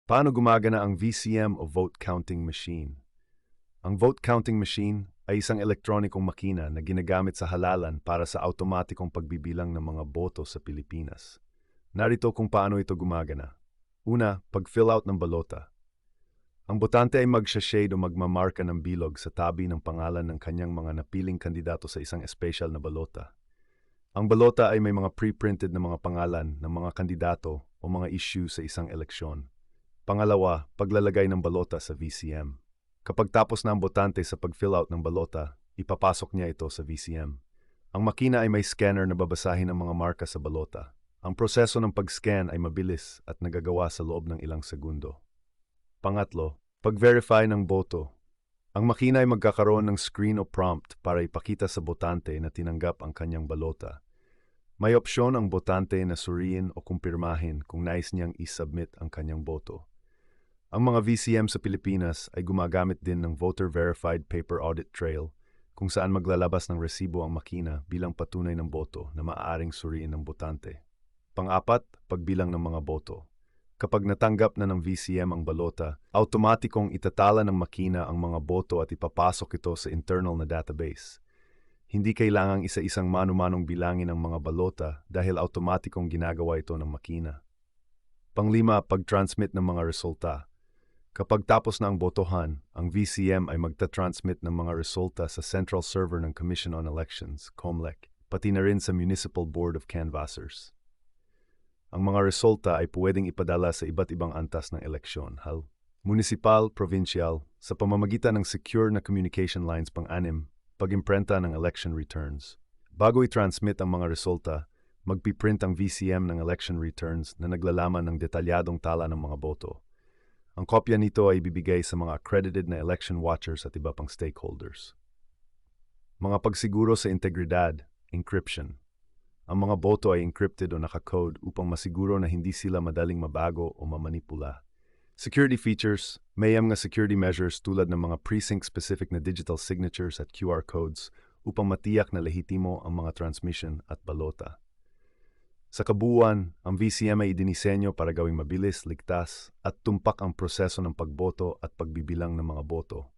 Paano gumagana ang VCM o vote counting machine? Ang vote counting machine ay isang elektronikong makina na ginagamit sa halalan para sa automatikong pagbibilang ng mga boto sa Pilipinas. Narito kung paano ito gumagana. Una, pag-fill out ng balota. Ang botante ay mag-shade o magmamarka ng bilog sa tabi ng pangalan ng kanyang mga napiling kandidato sa isang espesyal na balota. Ang balota ay may mga pre-printed na mga pangalan ng mga kandidato o mga issue sa isang eleksyon. Pangalawa, paglalagay ng balota sa VCM. Kapag tapos na ang botante sa pag-fill out ng balota, ipapasok niya ito sa VCM. Ang makina ay may scanner na babasahin ang mga marka sa balota. Ang proseso ng pag-scan ay mabilis at nagagawa sa loob ng ilang segundo. Pangatlo, pag-verify ng boto. Ang makina ay magkakaroon ng screen o prompt para ipakita sa botante na tinanggap ang kanyang balota. May opsyon ang botante na suriin o kumpirmahin kung nais niyang isubmit ang kanyang boto. Ang mga VCM sa Pilipinas ay gumagamit din ng voter-verified paper audit trail kung saan maglalabas ng resibo ang makina bilang patunay ng boto na maaaring suriin ng botante. Pang-apat, pagbilang ng mga boto. Kapag natanggap na ng VCM ang balota, automatikong itatala ng makina ang mga boto at ipapasok ito sa internal na database. Hindi kailangang isa-isang mano-manong bilangin ang mga balota dahil automatikong ginagawa ito ng makina. Panglima, pag-transmit ng mga resulta. Kapag tapos na ang botohan, ang VCM ay magta-transmit ng mga resulta sa central server ng Commission on Elections, COMELEC, pati na rin sa Municipal Board of Canvassers. Ang mga resulta ay pwedeng ipadala sa iba't ibang antas ng eleksyon, municipal, provincial, sa pamamagitan ng secure na communication lines pang-anim, pag-imprenta ng election returns. Bago i-transmit ang mga resulta, magpiprint ang VCM ng election returns na naglalaman ng detalyadong tala ng mga boto. Ang kopya nito ay ibibigay sa mga accredited na election watchers at iba pang stakeholders. Mga pagsiguro sa integridad, encryption. Ang mga boto ay encrypted o naka-code upang masiguro na hindi sila madaling mabago o mamanipula. Security features, may mga security measures tulad ng mga precinct-specific na digital signatures at QR codes upang matiyak na lehitimo ang mga transmission at balota. Sa kabuuan, ang VCM ay idinisenyo para gawing mabilis, ligtas, at tumpak ang proseso ng pagboto at pagbibilang ng mga boto.